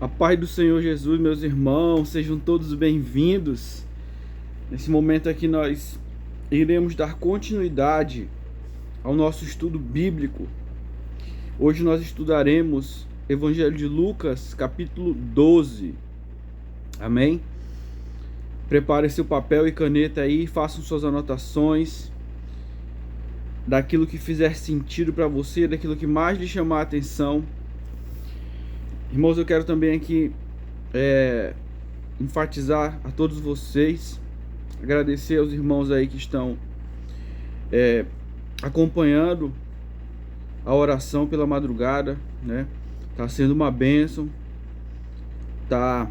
A paz do Senhor Jesus, meus irmãos, sejam todos bem-vindos. Nesse momento aqui nós iremos dar continuidade ao nosso estudo bíblico. Hoje nós estudaremos Evangelho de Lucas, capítulo 12. Amém? Prepare seu papel e caneta aí, façam suas anotações daquilo que fizer sentido para você, daquilo que mais lhe chamar a atenção. Irmãos, eu quero também aqui enfatizar a todos vocês, agradecer aos irmãos aí que estão acompanhando a oração pela madrugada, né? Tá sendo uma bênção, tá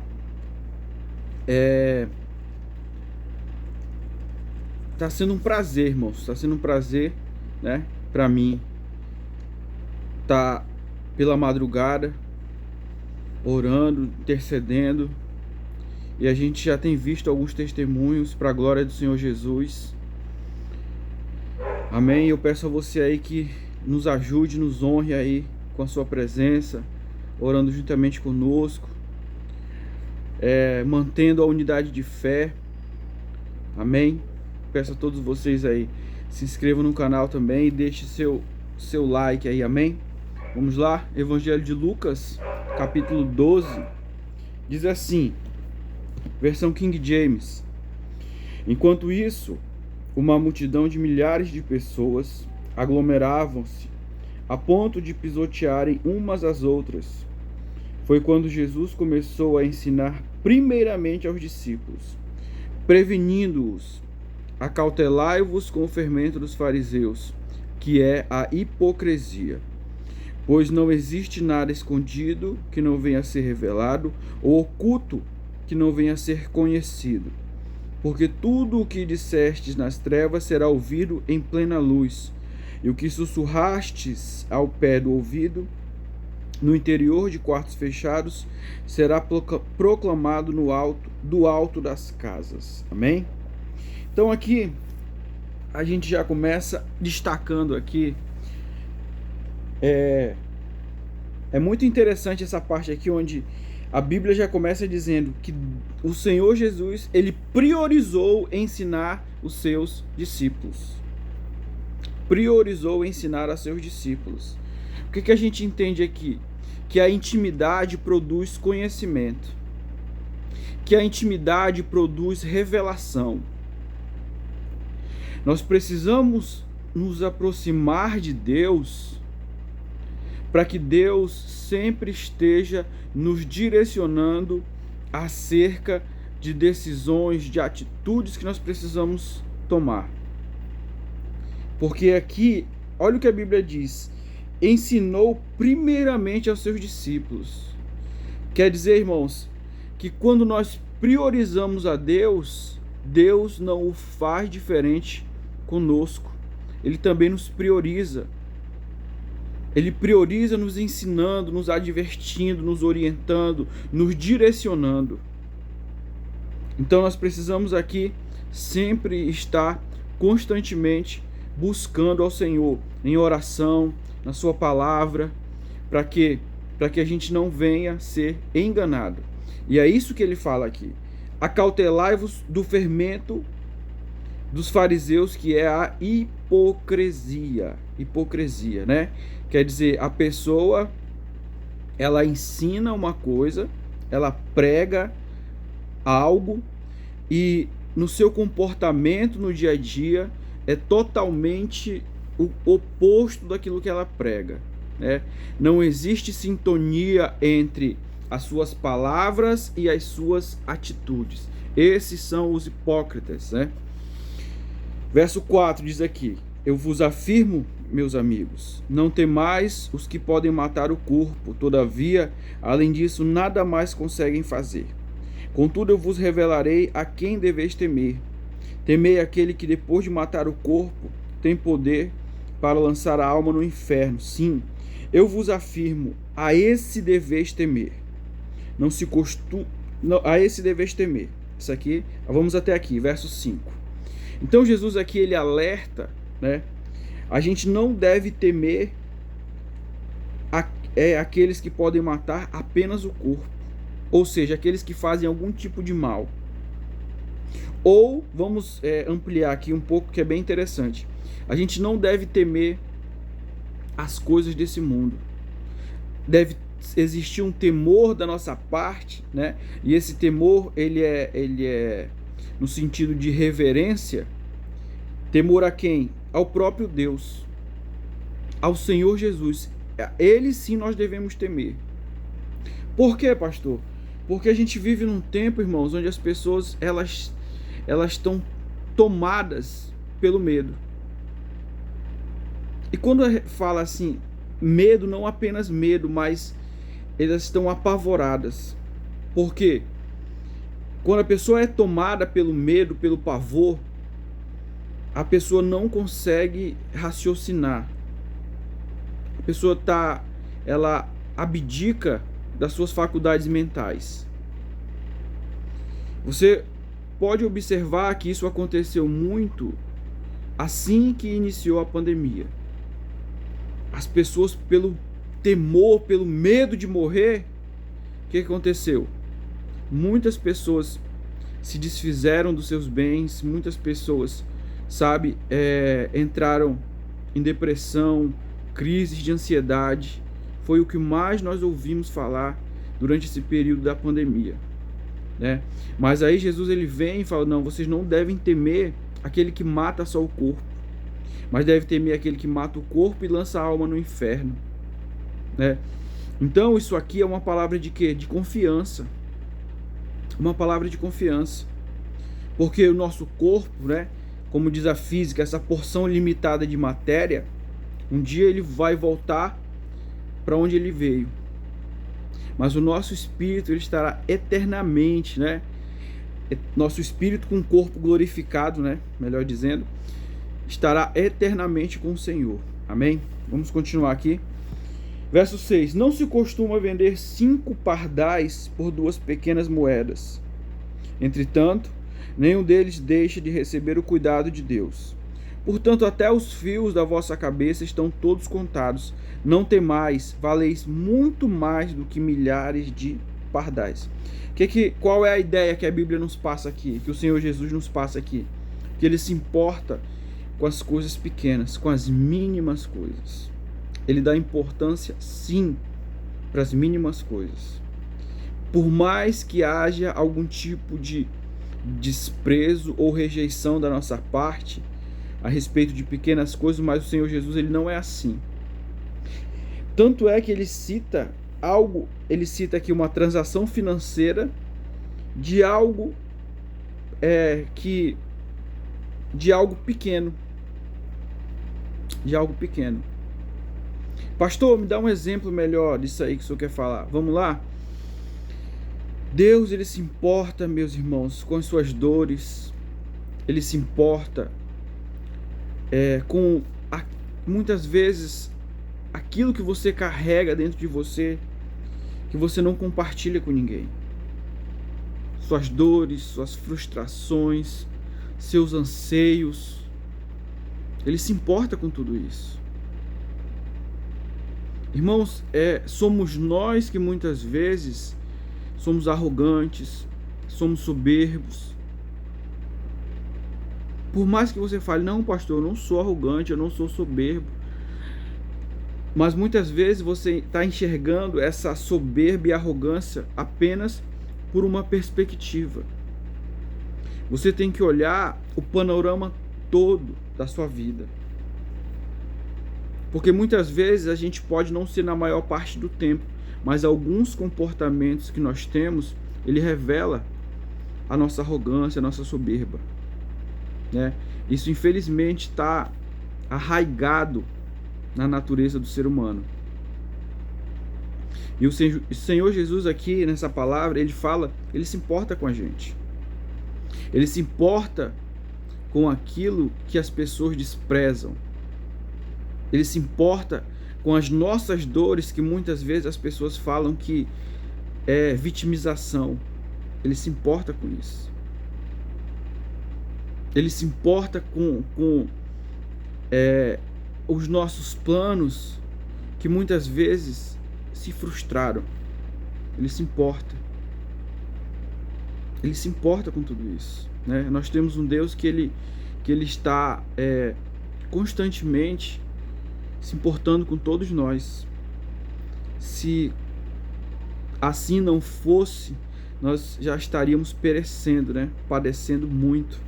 sendo um prazer, irmãos, tá sendo um prazer, né, para mim, tá pela madrugada orando, intercedendo, e a gente já tem visto alguns testemunhos para a glória do Senhor Jesus. Amém? Eu peço a você aí que nos ajude, nos honre aí com a sua presença, orando juntamente conosco, mantendo a unidade de fé. Amém? Peço a todos vocês aí, se inscrevam no canal também e deixe seu like aí, amém? Vamos lá, Evangelho de Lucas, capítulo 12, diz assim, versão King James: Enquanto isso, uma multidão de milhares de pessoas aglomeravam-se a ponto de pisotearem umas às outras. Foi quando Jesus começou a ensinar primeiramente aos discípulos, prevenindo-os: acautelai-vos com o fermento dos fariseus, que é a hipocrisia. Pois não existe nada escondido que não venha a ser revelado, ou oculto que não venha a ser conhecido. Porque tudo o que dissestes nas trevas será ouvido em plena luz, e o que sussurrastes ao pé do ouvido, no interior de quartos fechados, será proclamado do alto das casas. Amém? Então aqui, a gente já começa destacando aqui, é muito interessante essa parte aqui, onde a Bíblia já começa dizendo que o Senhor Jesus, ele priorizou ensinar os seus discípulos. Priorizou ensinar a seus discípulos. O que a gente entende aqui? Que a intimidade produz conhecimento. Que a intimidade produz revelação. Nós precisamos nos aproximar de Deus para que Deus sempre esteja nos direcionando acerca de decisões, de atitudes que nós precisamos tomar. Porque aqui, olha o que a Bíblia diz: ensinou primeiramente aos seus discípulos. Quer dizer, irmãos, que quando nós priorizamos a Deus, Deus não o faz diferente conosco. Ele também nos prioriza. Ele prioriza nos ensinando, nos advertindo, nos orientando, nos direcionando. Então nós precisamos aqui sempre estar constantemente buscando ao Senhor em oração, na sua palavra, para que a gente não venha ser enganado. E é isso que ele fala aqui: acautelai-vos do fermento dos fariseus, que é a hipocrisia, né? Quer dizer, a pessoa, ela ensina uma coisa, ela prega algo, e no seu comportamento no dia a dia é totalmente o oposto daquilo que ela prega, né? Não existe sintonia entre as suas palavras e as suas atitudes. Esses são os hipócritas, né? Verso 4 diz aqui: eu vos afirmo, meus amigos, não temais os que podem matar o corpo, todavia, além disso, nada mais conseguem fazer. Contudo, eu vos revelarei a quem deveis temer. Temei aquele que, depois de matar o corpo, tem poder para lançar a alma no inferno. Sim, eu vos afirmo, a esse deveis temer. A esse deveis temer. Isso aqui, vamos até aqui, verso 5. Então Jesus aqui, ele alerta, né? A gente não deve temer aqueles que podem matar apenas o corpo. ou seja, aqueles que fazem algum tipo de mal. Ou, vamos ampliar aqui um pouco, que é bem interessante. A gente não deve temer as coisas desse mundo. Deve existir um temor da nossa parte, né? E esse temor, ele é no sentido de reverência. Temor a quem? Ao próprio Deus, ao Senhor Jesus. Ele sim nós devemos temer. Por quê, pastor? Porque a gente vive num tempo, irmãos, onde as pessoas elas estão tomadas pelo medo. E quando fala assim, medo, não apenas medo, mas elas estão apavoradas. Por quê? Quando a pessoa é tomada pelo medo, pelo pavor, a pessoa não consegue raciocinar. A pessoa ela abdica das suas faculdades mentais. Você pode observar que isso aconteceu muito assim que iniciou a pandemia. As pessoas, pelo temor, pelo medo de morrer, o que aconteceu? Muitas pessoas se desfizeram dos seus bens, muitas pessoas, entraram em depressão, crises de ansiedade. Foi o que mais nós ouvimos falar durante esse período da pandemia, né? Mas aí Jesus ele vem e fala, não, vocês não devem temer aquele que mata só o corpo, mas deve temer aquele que mata o corpo e lança a alma no inferno, né? Então isso aqui é uma palavra de quê? De confiança. Uma palavra de confiança. Porque o nosso corpo, né, como diz a física, essa porção limitada de matéria, um dia ele vai voltar para onde ele veio. Mas o nosso espírito ele estará eternamente, né? Nosso espírito com o corpo glorificado, né? Melhor dizendo, estará eternamente com o Senhor. Amém? Vamos continuar aqui. Verso 6. Não se costuma vender 5 pardais por 2 pequenas moedas. Entretanto, nenhum deles deixa de receber o cuidado de Deus. Portanto, até os fios da vossa cabeça estão todos contados. Não temais, valeis muito mais do que milhares de pardais. Qual é a ideia que a Bíblia nos passa aqui? Que o Senhor Jesus nos passa aqui? Que Ele se importa com as coisas pequenas, com as mínimas coisas. Ele dá importância, sim, para as mínimas coisas. Por mais que haja algum tipo de desprezo ou rejeição da nossa parte a respeito de pequenas coisas, mas o Senhor Jesus ele não é assim. Tanto é que ele cita aqui uma transação financeira de algo de algo pequeno. De algo pequeno. Pastor, me dá um exemplo melhor disso aí que o senhor quer falar. Vamos lá? Deus, ele se importa, meus irmãos, com as suas dores. Ele se importa muitas vezes aquilo que você carrega dentro de você, que você não compartilha com ninguém. Suas dores, suas frustrações, seus anseios. Ele se importa com tudo isso. Irmãos, somos nós que muitas vezes somos arrogantes, somos soberbos. Por mais que você fale, não, pastor, eu não sou arrogante, eu não sou soberbo. Mas muitas vezes você está enxergando essa soberba e arrogância apenas por uma perspectiva. Você tem que olhar o panorama todo da sua vida. Porque muitas vezes a gente pode não ser na maior parte do tempo, mas alguns comportamentos que nós temos, ele revela a nossa arrogância, a nossa soberba, né? Isso infelizmente está arraigado na natureza do ser humano. E o Senhor Jesus aqui nessa palavra, ele fala, ele se importa com a gente. Ele se importa com aquilo que as pessoas desprezam. Ele se importa com as nossas dores, que muitas vezes as pessoas falam que é vitimização. Ele se importa com isso. Ele se importa com os nossos planos, que muitas vezes se frustraram. Ele se importa. Ele se importa com tudo isso, né? Nós temos um Deus que ele está constantemente se importando com todos nós. Se assim não fosse, nós já estaríamos perecendo, né? Padecendo muito.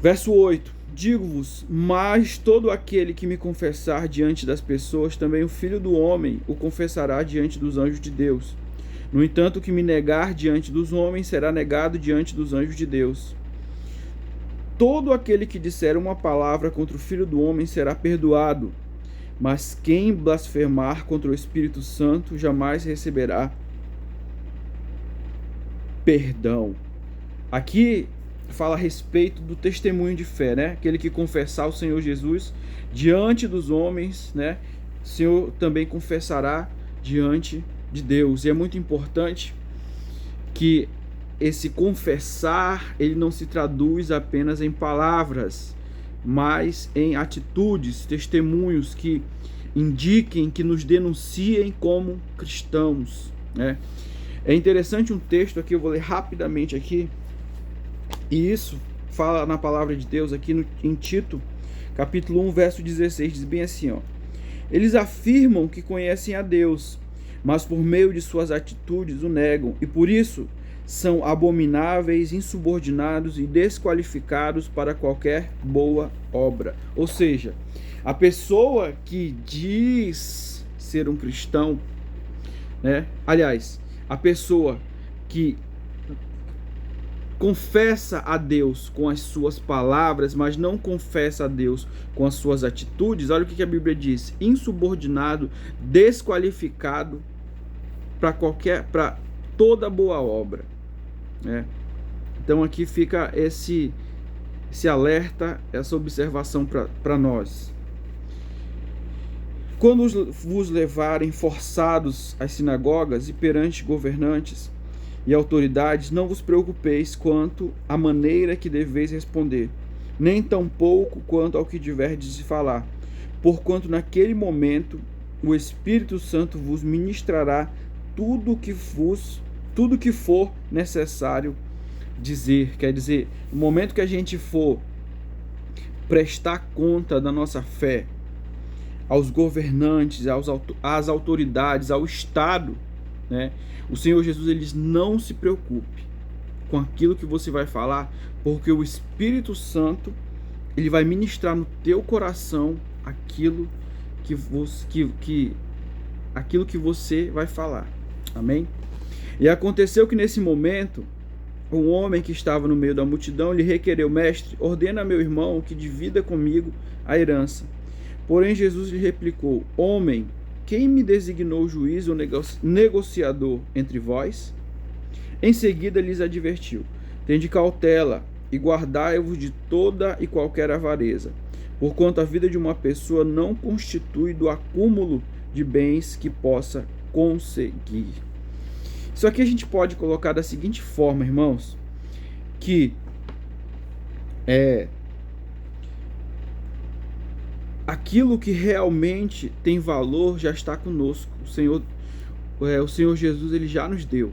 Verso 8: Digo-vos, mas todo aquele que me confessar diante das pessoas, também o Filho do Homem o confessará diante dos anjos de Deus. No entanto, o que me negar diante dos homens será negado diante dos anjos de Deus. Todo aquele que disser uma palavra contra o Filho do Homem será perdoado, mas quem blasfemar contra o Espírito Santo jamais receberá perdão. Aqui fala a respeito do testemunho de fé, né? Aquele que confessar o Senhor Jesus diante dos homens, né? O Senhor também confessará diante de Deus. E é muito importante que esse confessar, ele não se traduz apenas em palavras, mas em atitudes, testemunhos que indiquem, que nos denunciem como cristãos, né? É interessante um texto aqui, eu vou ler rapidamente aqui, e isso fala na palavra de Deus aqui em Tito, capítulo 1, verso 16, diz bem assim, ó: Eles afirmam que conhecem a Deus, mas por meio de suas atitudes o negam, e por isso são abomináveis, insubordinados e desqualificados para qualquer boa obra. Ou seja, a pessoa que diz ser um cristão, né? Aliás, a pessoa que confessa a Deus com as suas palavras, mas não confessa a Deus com as suas atitudes, olha o que a Bíblia diz: insubordinado, desqualificado para toda boa obra, né? Então aqui fica esse alerta, essa observação para nós. Quando vos levarem forçados às sinagogas e perante governantes e autoridades, não vos preocupeis quanto à maneira que deveis responder, nem tampouco quanto ao que tiverdes de falar, porquanto naquele momento o Espírito Santo vos ministrará tudo que for necessário dizer. Quer dizer, no momento que a gente for prestar conta da nossa fé aos governantes, às autoridades, ao Estado, né? O Senhor Jesus, ele diz: não se preocupe com aquilo que você vai falar, porque o Espírito Santo, ele vai ministrar no teu coração aquilo que você vai falar. Amém? E aconteceu que nesse momento, um homem que estava no meio da multidão lhe requereu: Mestre, ordena a meu irmão que divida comigo a herança. Porém Jesus lhe replicou: Homem, quem me designou juiz ou negociador entre vós? Em seguida lhes advertiu: Tende cautela e guardai-vos de toda e qualquer avareza, porquanto a vida de uma pessoa não constitui do acúmulo de bens que possa conseguir. Isso aqui a gente pode colocar da seguinte forma, irmãos, que aquilo que realmente tem valor já está conosco. O Senhor Jesus, ele já nos deu.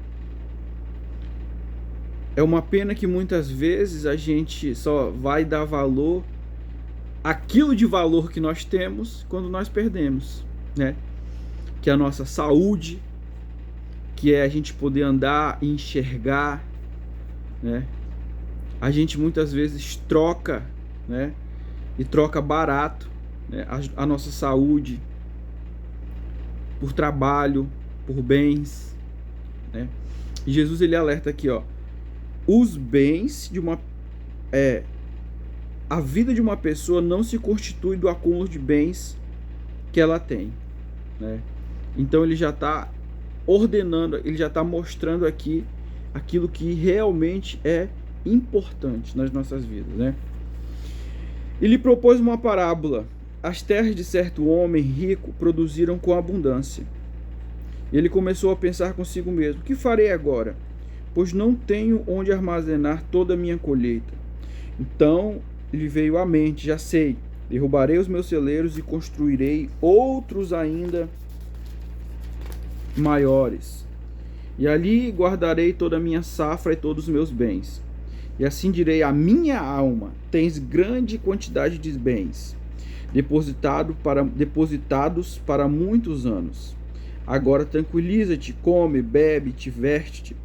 É uma pena que muitas vezes a gente só vai dar valor àquilo de valor que nós temos quando nós perdemos, né? Que é a nossa saúde, que é a gente poder andar e enxergar, né? A gente muitas vezes troca, né? E troca barato, né? A nossa saúde por trabalho, por bens, né? E Jesus, ele alerta aqui, ó: os bens de a vida de uma pessoa não se constitui do acúmulo de bens que ela tem, né? Então ele já está ordenando, ele já está mostrando aqui aquilo que realmente é importante nas nossas vidas, né? Ele propôs uma parábola: as terras de certo homem rico produziram com abundância. Ele começou a pensar consigo mesmo: que farei agora? Pois não tenho onde armazenar toda a minha colheita. Então lhe veio à mente: já sei, derrubarei os meus celeiros e construirei outros ainda maiores. E ali guardarei toda a minha safra e todos os meus bens. E assim direi à minha alma: tens grande quantidade de bens, depositados para muitos anos. Agora tranquiliza-te, come, bebe, te veste.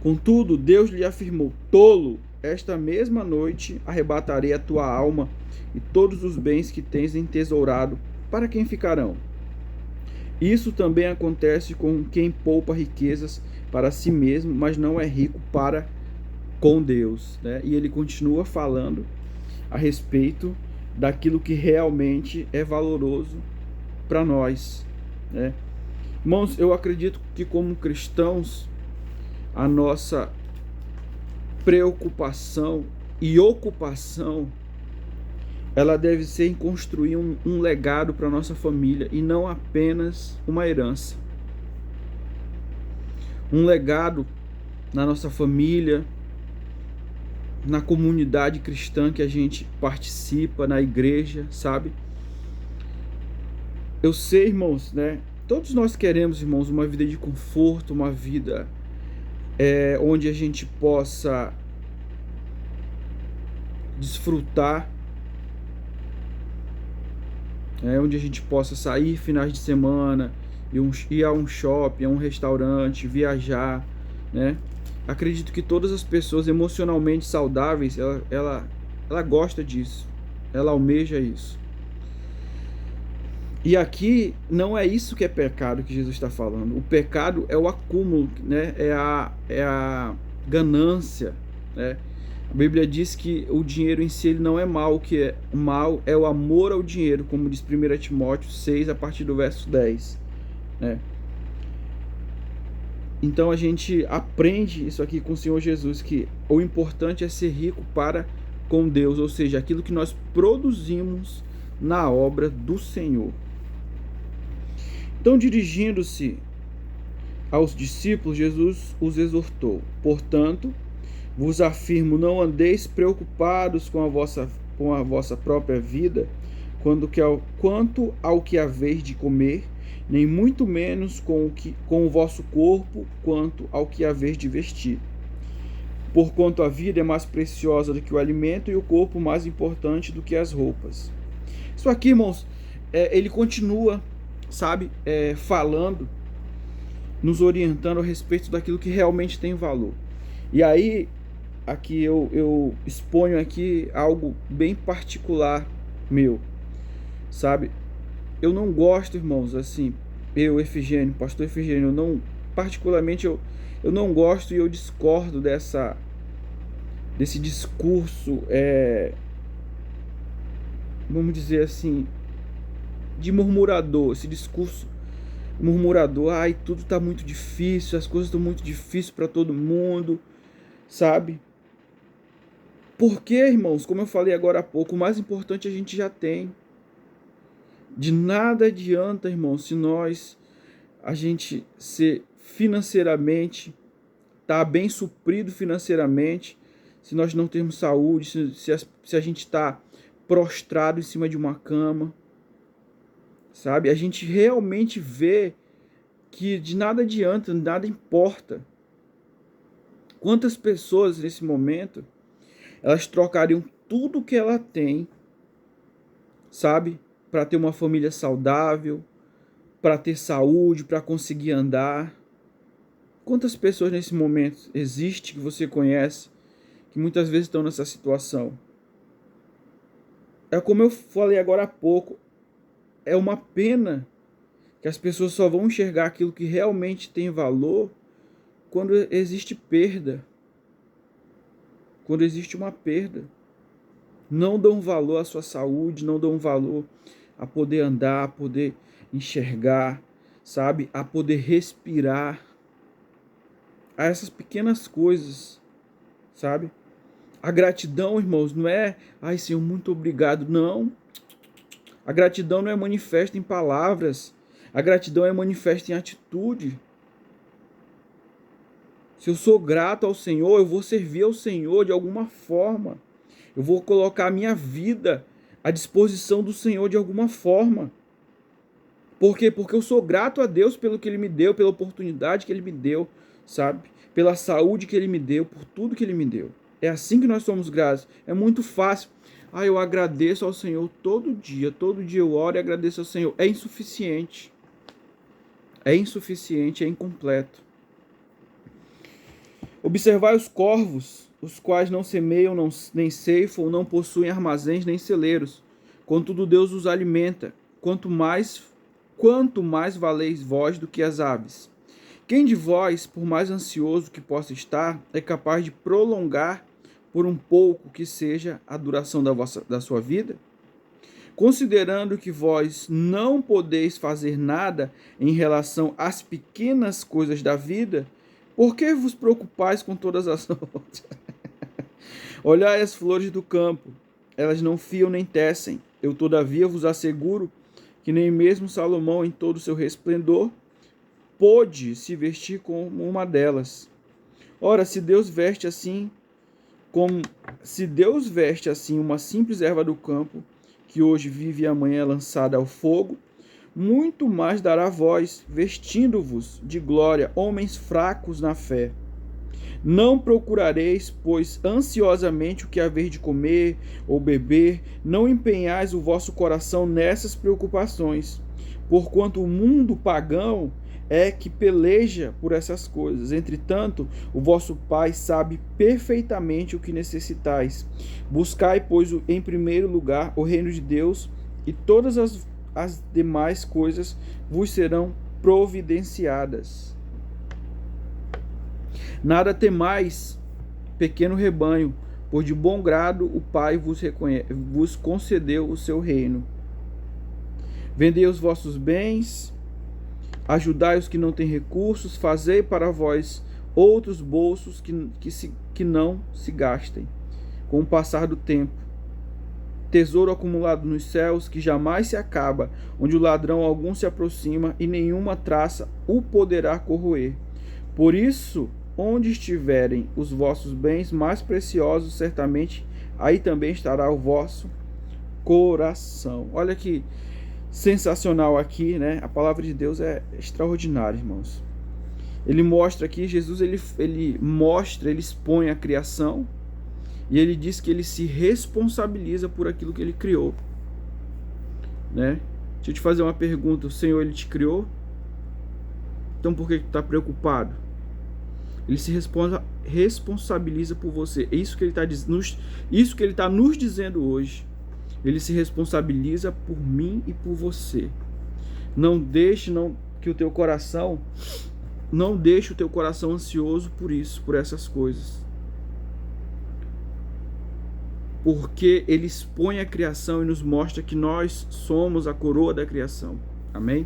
Contudo, Deus lhe afirmou: tolo, esta mesma noite arrebatarei a tua alma, e todos os bens que tens entesourado, para quem ficarão? Isso também acontece com quem poupa riquezas para si mesmo, mas não é rico para com Deus, né? E ele continua falando a respeito daquilo que realmente é valoroso para nós, né? Irmãos, eu acredito que como cristãos, a nossa preocupação e ocupação, ela deve ser em construir um legado para a nossa família e não apenas uma herança. Um legado na nossa família, na comunidade cristã que a gente participa, na igreja, sabe? Eu sei, irmãos, né? Todos nós queremos, irmãos, uma vida de conforto, uma vida onde a gente possa desfrutar, onde a gente possa sair finais de semana, ir a um shopping, a um restaurante, viajar, né? Acredito que todas as pessoas emocionalmente saudáveis, ela gosta disso, ela almeja isso. E aqui não é isso que é pecado que Jesus está falando. O pecado é o acúmulo, né? É a ganância, né? A Bíblia diz que o dinheiro em si ele não é mal, o que é mal é o amor ao dinheiro, como diz 1 Timóteo 6, a partir do verso 10, né? Então a gente aprende isso aqui com o Senhor Jesus, que o importante é ser rico para com Deus, ou seja, aquilo que nós produzimos na obra do Senhor. Então, dirigindo-se aos discípulos, Jesus os exortou: portanto, vos afirmo, não andeis preocupados com a vossa própria vida, quanto ao que haveis de comer, nem muito menos com o vosso corpo, quanto ao que haveis de vestir. Porquanto a vida é mais preciosa do que o alimento, e o corpo mais importante do que as roupas. Isso aqui, irmãos, ele continua, sabe, falando, nos orientando a respeito daquilo que realmente tem valor. E aí, aqui eu exponho aqui algo bem particular meu, sabe? Eu não gosto, irmãos, assim, Efigênio, pastor Efigênio, particularmente eu não gosto e eu discordo desse discurso, vamos dizer assim, de murmurador, esse discurso murmurador: ai, tudo está muito difícil, as coisas estão muito difíceis para todo mundo, sabe? Porque, irmãos, como eu falei agora há pouco, o mais importante a gente já tem. De nada adianta, irmãos, se a gente ser financeiramente, tá bem suprido financeiramente, se nós não temos saúde, se a gente está prostrado em cima de uma cama, sabe? A gente realmente vê que de nada adianta, nada importa. Quantas pessoas nesse momento elas trocariam tudo que ela tem, sabe, para ter uma família saudável, para ter saúde, para conseguir andar? Quantas pessoas nesse momento existe que você conhece que muitas vezes estão nessa situação? É como eu falei agora há pouco, é uma pena que as pessoas só vão enxergar aquilo que realmente tem valor quando existe perda. Quando existe uma perda. Não dão valor à sua saúde, não dão valor a poder andar, a poder enxergar, sabe? A poder respirar. A essas pequenas coisas, sabe? A gratidão, irmãos, não é: ai, Senhor, muito obrigado. Não. A gratidão não é manifesta em palavras. A gratidão é manifesta em atitude. Se eu sou grato ao Senhor, eu vou servir ao Senhor de alguma forma. Eu vou colocar a minha vida à disposição do Senhor de alguma forma. Por quê? Porque eu sou grato a Deus pelo que Ele me deu, pela oportunidade que Ele me deu. sabe? Pela saúde que Ele me deu, por tudo que Ele me deu. É assim que nós somos gratos. É muito fácil. Eu agradeço ao Senhor todo dia eu oro e agradeço ao Senhor. É insuficiente. É insuficiente, é incompleto. Observai os corvos, os quais não semeiam, nem ceifam, não possuem armazéns nem celeiros. Contudo, Deus os alimenta. Quanto mais valeis vós do que as aves. Quem de vós, por mais ansioso que possa estar, é capaz de prolongar por um pouco que seja a duração da sua vida? Considerando que vós não podeis fazer nada em relação às pequenas coisas da vida, por que vos preocupais com todas as outras? Olhai as flores do campo, elas não fiam nem tecem. Eu, todavia, vos asseguro que nem mesmo Salomão, em todo o seu resplendor, pôde se vestir como uma delas. Ora, se Deus veste assim uma simples erva do campo, que hoje vive e amanhã é lançada ao fogo, muito mais dará a vós, vestindo-vos de glória, homens fracos na fé. Não procurareis, pois, ansiosamente o que haver de comer ou beber, não empenhais o vosso coração nessas preocupações, porquanto o mundo pagão é que peleja por essas coisas. Entretanto, o vosso Pai sabe perfeitamente o que necessitais. Buscai, pois, em primeiro lugar o reino de Deus, e todas as demais coisas vos serão providenciadas. Nada temais, pequeno rebanho, pois de bom grado o Pai vos concedeu o seu reino. Vendei os vossos bens, ajudai os que não têm recursos, fazei para vós outros bolsos que não se gastem com o passar do tempo. Tesouro acumulado nos céus, que jamais se acaba, onde o ladrão algum se aproxima e nenhuma traça o poderá corroer. Por isso, onde estiverem os vossos bens mais preciosos, certamente aí também estará o vosso coração. Olha que sensacional aqui, né? A palavra de Deus é extraordinária, irmãos. Ele mostra aqui, Jesus, ele expõe a criação e ele diz que ele se responsabiliza por aquilo que ele criou, né? Deixa eu te fazer uma pergunta: o Senhor, ele te criou? Então por que tu está preocupado? Ele se responsabiliza por você. É isso que ele está nos dizendo hoje. Ele se responsabiliza por mim e por você. Não deixe o teu coração ansioso por isso, por essas coisas. Porque ele expõe a criação e nos mostra que nós somos a coroa da criação. Amém?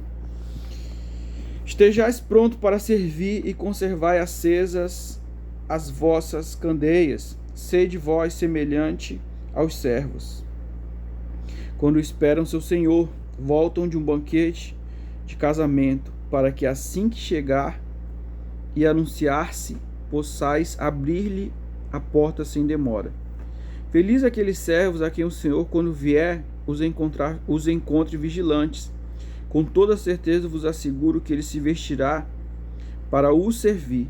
Estejais pronto para servir e conservai acesas as vossas candeias. Sede vós semelhante aos servos, quando esperam seu senhor, voltam de um banquete de casamento, para que assim que chegar e anunciar-se, possais abrir-lhe a porta sem demora. Feliz aqueles servos a quem o Senhor, quando vier, os encontre vigilantes. Com toda certeza vos asseguro que ele se vestirá para o servir.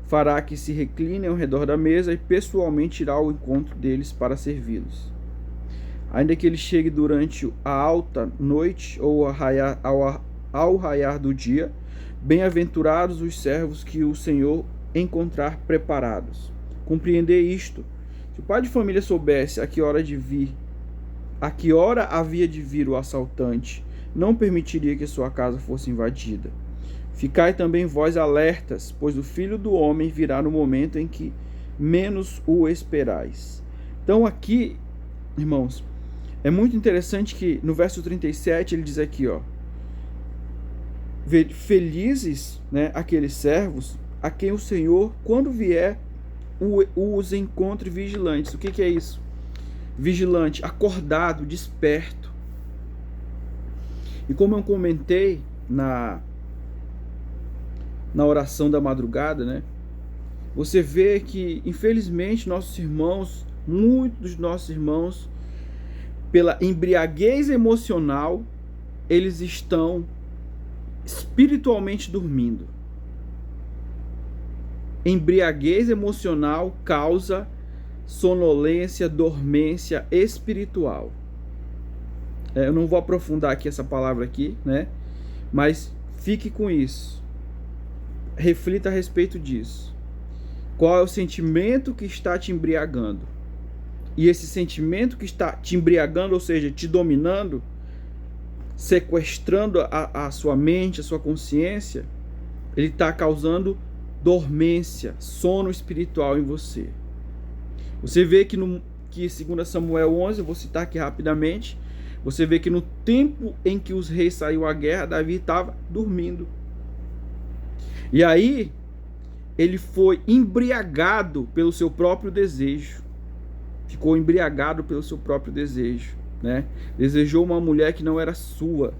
Fará que se reclinem ao redor da mesa e pessoalmente irá ao encontro deles para servi-los. Ainda que ele chegue durante a alta noite ou ao raiar do dia, bem-aventurados os servos que o Senhor encontrar preparados. Compreendei isto. Se o pai de família soubesse a que hora havia de vir o assaltante, não permitiria que sua casa fosse invadida. Ficai também vós alertas, pois o Filho do Homem virá no momento em que menos o esperais. Então aqui, irmãos, é muito interessante que no verso 37 ele diz aqui, felizes, né, aqueles servos a quem o Senhor, quando vier, os encontre vigilantes. O que é isso? Vigilante, acordado, desperto. E como eu comentei na oração da madrugada, né? Você vê que, infelizmente, muitos dos nossos irmãos, pela embriaguez emocional, eles estão espiritualmente dormindo. embriaguez emocional causa sonolência, dormência espiritual. Eu não vou aprofundar aqui essa palavra aqui, né? Mas fique com isso. Reflita a respeito disso. Qual é o sentimento que está te embriagando? E esse sentimento que está te embriagando, ou seja, te dominando, sequestrando a sua mente, a sua consciência, ele está causando dormência, sono espiritual em você. Você vê que 2 Samuel 11, eu vou citar aqui rapidamente, você vê que no tempo em que os reis saíram à guerra, Davi estava dormindo. E aí, ele foi embriagado pelo seu próprio desejo. Ficou embriagado pelo seu próprio desejo, né? Desejou uma mulher que não era sua.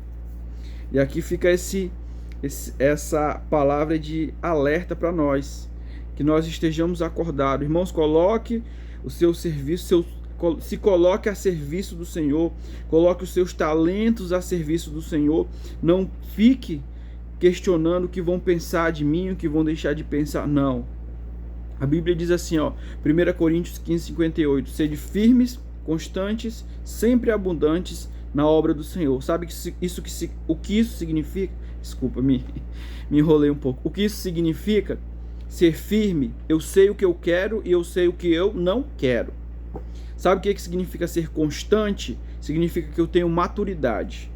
E aqui fica essa palavra de alerta para nós, que nós estejamos acordados. Irmãos, coloque o seu serviço, se coloque a serviço do Senhor, coloque os seus talentos a serviço do Senhor. Não fique questionando o que vão pensar de mim, o que vão deixar de pensar. Não. A Bíblia diz assim, 1 Coríntios 15:58, sede firmes, constantes, sempre abundantes na obra do Senhor. Sabe o que isso significa? Desculpa, me enrolei um pouco. O que isso significa? Ser firme. Eu sei o que eu quero e eu sei o que eu não quero. Sabe o que significa ser constante? Significa que eu tenho maturidade.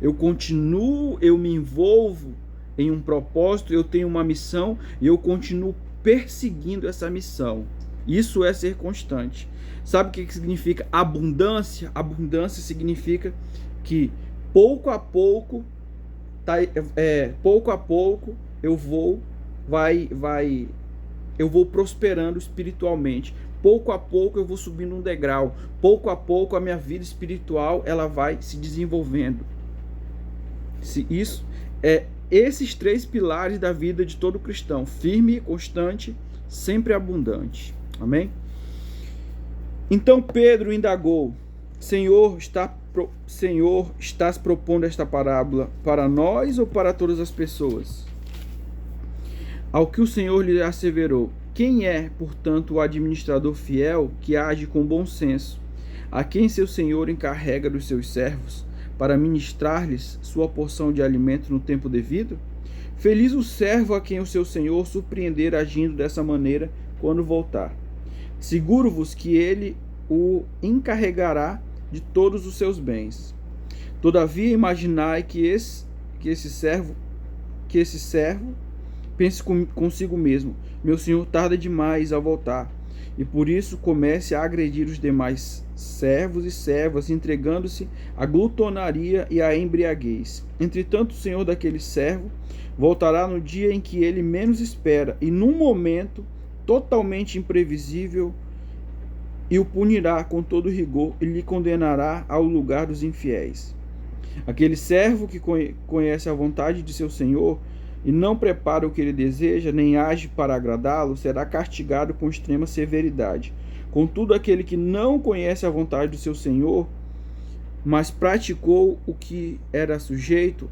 Eu continuo, eu me envolvo em um propósito, eu tenho uma missão e eu continuo perseguindo essa missão. Isso é ser constante. Sabe o que significa abundância? Abundância significa que pouco a pouco eu vou prosperando espiritualmente. Pouco a pouco eu vou subindo um degrau. Pouco a pouco a minha vida espiritual ela vai se desenvolvendo. Isso é esses 3 pilares da vida de todo cristão: firme, constante, sempre abundante. Amém? Então Pedro indagou: Senhor, estás propondo esta parábola para nós ou para todas as pessoas? Ao que o Senhor lhe asseverou: quem é, portanto, o administrador fiel que age com bom senso, a quem seu senhor encarrega dos seus servos, para ministrar-lhes sua porção de alimento no tempo devido? Feliz o servo a quem o seu senhor surpreender agindo dessa maneira quando voltar. Seguro-vos que ele o encarregará de todos os seus bens. Todavia imaginai que esse servo pense consigo mesmo: meu senhor tarda demais a voltar, e por isso comece a agredir os demais servos e servas, entregando-se à glutonaria e à embriaguez. Entretanto, o senhor daquele servo voltará no dia em que ele menos espera, e num momento totalmente imprevisível, e o punirá com todo rigor e lhe condenará ao lugar dos infiéis. Aquele servo que conhece a vontade de seu senhor e não prepara o que ele deseja, nem age para agradá-lo, será castigado com extrema severidade. Contudo, aquele que não conhece a vontade do seu senhor, mas praticou o que era sujeito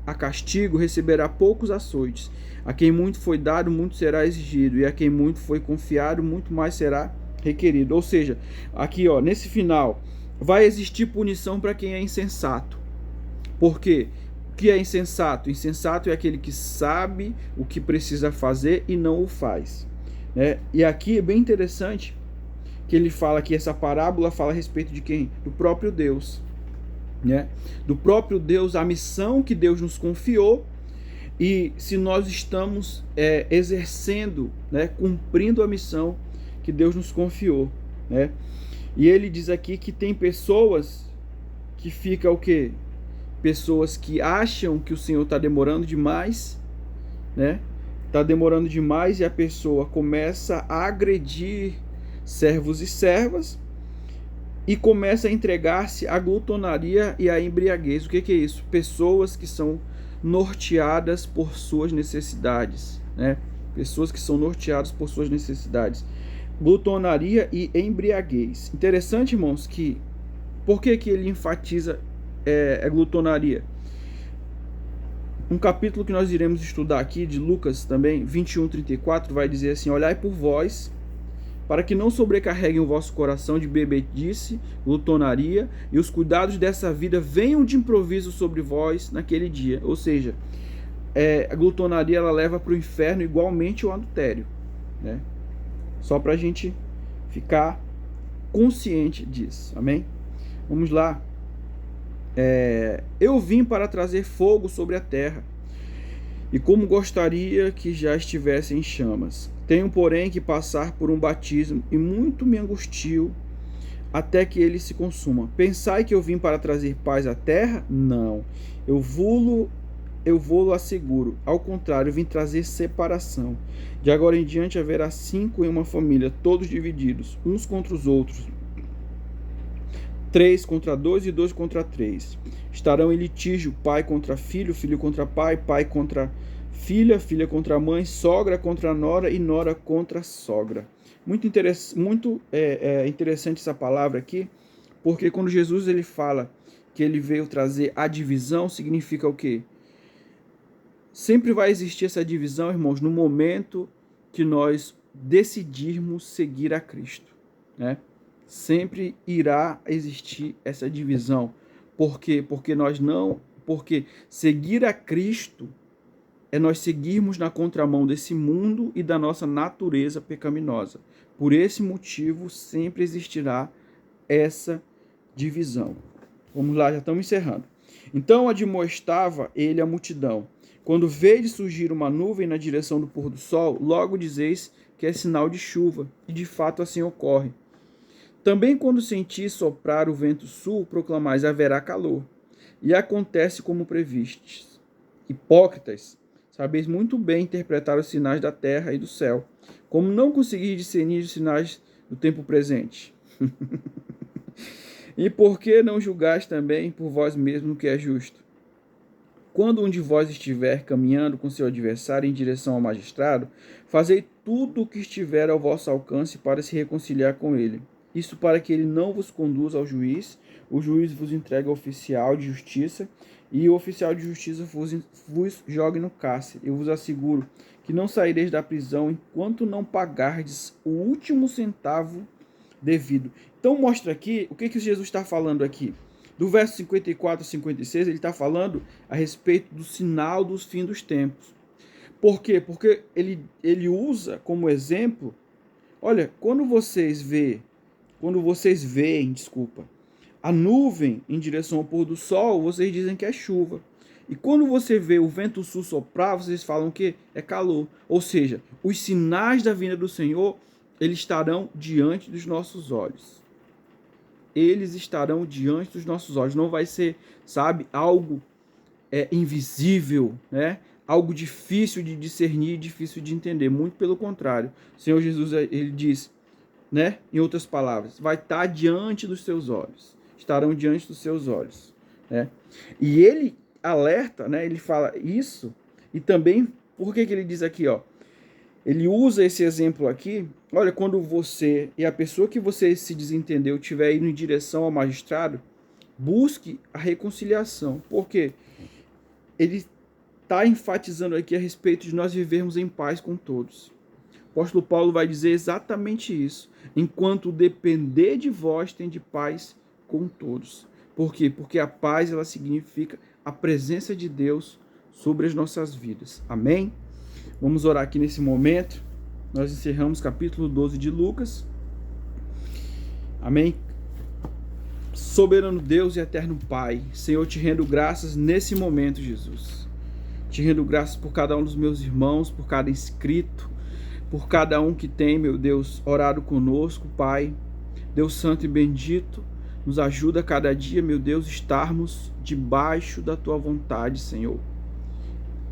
a castigo, receberá poucos açoites. A quem muito foi dado, muito será exigido, e a quem muito foi confiado, muito mais será requerido. Ou seja, aqui nesse final, vai existir punição para quem é insensato. Por quê? O que é insensato? Insensato é aquele que sabe o que precisa fazer e não o faz, né? E aqui é bem interessante que ele fala que essa parábola fala a respeito de quem? Do próprio Deus, né? Do próprio Deus, a missão que Deus nos confiou, e se nós estamos exercendo, né, cumprindo a missão que Deus nos confiou, né? E ele diz aqui que tem pessoas que ficam o quê? Pessoas que acham que o Senhor está demorando demais, né? Está demorando demais, e a pessoa começa a agredir servos e servas e começa a entregar-se à glutonaria e à embriaguez. O que é isso? Pessoas que são norteadas por suas necessidades, né? Pessoas que são norteadas por suas necessidades. Glutonaria e embriaguez. Interessante, irmãos, que por que ele enfatiza a glutonaria? Um capítulo que nós iremos estudar aqui, de Lucas também, 21:34, vai dizer assim: olhai por vós, para que não sobrecarreguem o vosso coração de bebedice, glutonaria, e os cuidados dessa vida venham de improviso sobre vós naquele dia. Ou seja, a glutonaria ela leva para o inferno igualmente o adultério, né? Só para a gente ficar consciente disso, amém? Vamos lá. Eu vim para trazer fogo sobre a terra, e como gostaria que já estivesse em chamas. Tenho, porém, que passar por um batismo, e muito me angustio até que ele se consuma. Pensai que eu vim para trazer paz à terra? Não, eu vou-lo asseguro. Ao contrário, eu vim trazer separação. De agora em diante haverá 5 em uma família, todos divididos, uns contra os outros, 3 contra 2 e 2 contra 3. Estarão em litígio, pai contra filho, filho contra pai, pai contra filha, filha contra mãe, sogra contra nora e nora contra sogra. Muito interessante essa palavra aqui, porque quando Jesus ele fala que ele veio trazer a divisão, significa o quê? Sempre vai existir essa divisão, irmãos, no momento que nós decidirmos seguir a Cristo, né? Sempre irá existir essa divisão. Por quê? Porque seguir a Cristo é nós seguirmos na contramão desse mundo e da nossa natureza pecaminosa. Por esse motivo, sempre existirá essa divisão. Vamos lá, já estamos encerrando. Então admoestava ele a multidão. Quando vedes surgir uma nuvem na direção do pôr do sol, logo dizeis que é sinal de chuva, e de fato assim ocorre. Também quando sentis soprar o vento sul, proclamais haverá calor. E acontece como previstes. Hipócritas, sabeis muito bem interpretar os sinais da terra e do céu, como não conseguis discernir os sinais do tempo presente. E por que não julgais também por vós mesmos o que é justo? Quando um de vós estiver caminhando com seu adversário em direção ao magistrado, fazei tudo o que estiver ao vosso alcance para se reconciliar com ele. Isso para que ele não vos conduza ao juiz, o juiz vos entregue ao oficial de justiça, e o oficial de justiça vos jogue no cárcere. Eu vos asseguro que não saireis da prisão enquanto não pagardes o último centavo devido. Então mostra aqui, o que Jesus está falando aqui? Do verso 54 a 56, ele está falando a respeito do sinal dos fins dos tempos. Por quê? Porque ele usa como exemplo, olha, quando vocês veem, a nuvem em direção ao pôr do sol, vocês dizem que é chuva. E quando você vê o vento sul soprar, vocês falam que é calor. Ou seja, os sinais da vinda do Senhor, eles estarão diante dos nossos olhos. Eles estarão diante dos nossos olhos. Não vai ser, algo invisível, né? Algo difícil de discernir, difícil de entender. Muito pelo contrário. O Senhor Jesus, ele diz, né? Em outras palavras, vai estar diante dos seus olhos. Estarão diante dos seus olhos, né? E ele alerta, né? Ele fala isso, e também, por que ele diz aqui, ó? Ele usa esse exemplo aqui, olha, quando você e a pessoa que você se desentendeu estiver indo em direção ao magistrado, busque a reconciliação. Por quê? Ele está enfatizando aqui a respeito de nós vivermos em paz com todos. O apóstolo Paulo vai dizer exatamente isso. Enquanto depender de vós, tende paz com todos. Por quê? Porque a paz, ela significa a presença de Deus sobre as nossas vidas. Amém? Vamos orar aqui nesse momento. Nós encerramos capítulo 12 de Lucas. Amém? Soberano Deus e eterno Pai, Senhor, te rendo graças nesse momento, Jesus. Te rendo graças por cada um dos meus irmãos, por cada inscrito, por cada um que tem, meu Deus, orado conosco, Pai. Deus santo e bendito, nos ajuda a cada dia, meu Deus, estarmos debaixo da Tua vontade, Senhor.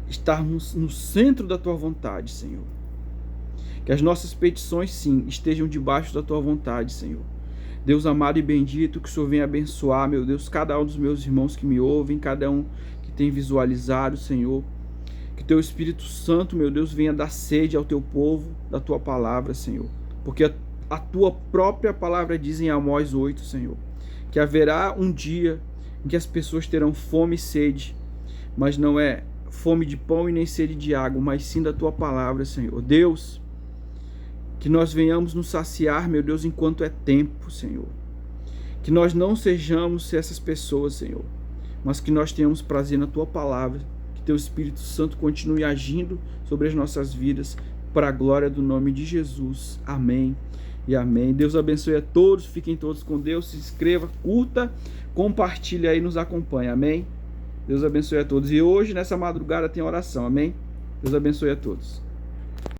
Estarmos no centro da Tua vontade, Senhor. Que as nossas petições, sim, estejam debaixo da Tua vontade, Senhor. Deus amado e bendito, que o Senhor venha abençoar, meu Deus, cada um dos meus irmãos que me ouvem, cada um que tem visualizado, Senhor. Que Teu Espírito Santo, meu Deus, venha dar sede ao Teu povo da Tua palavra, Senhor. Porque a Tua própria palavra diz em Amós 8, Senhor, que haverá um dia em que as pessoas terão fome e sede, mas não é fome de pão e nem sede de água, mas sim da tua palavra, Senhor. Deus, que nós venhamos nos saciar, meu Deus, enquanto é tempo, Senhor. Que nós não sejamos essas pessoas, Senhor, mas que nós tenhamos prazer na tua palavra, que teu Espírito Santo continue agindo sobre as nossas vidas, para a glória do nome de Jesus. Amém e amém. Deus abençoe a todos, fiquem todos com Deus, se inscreva, curta, compartilhe aí, nos acompanhe, amém? Deus abençoe a todos. E hoje, nessa madrugada, tem oração, amém? Deus abençoe a todos.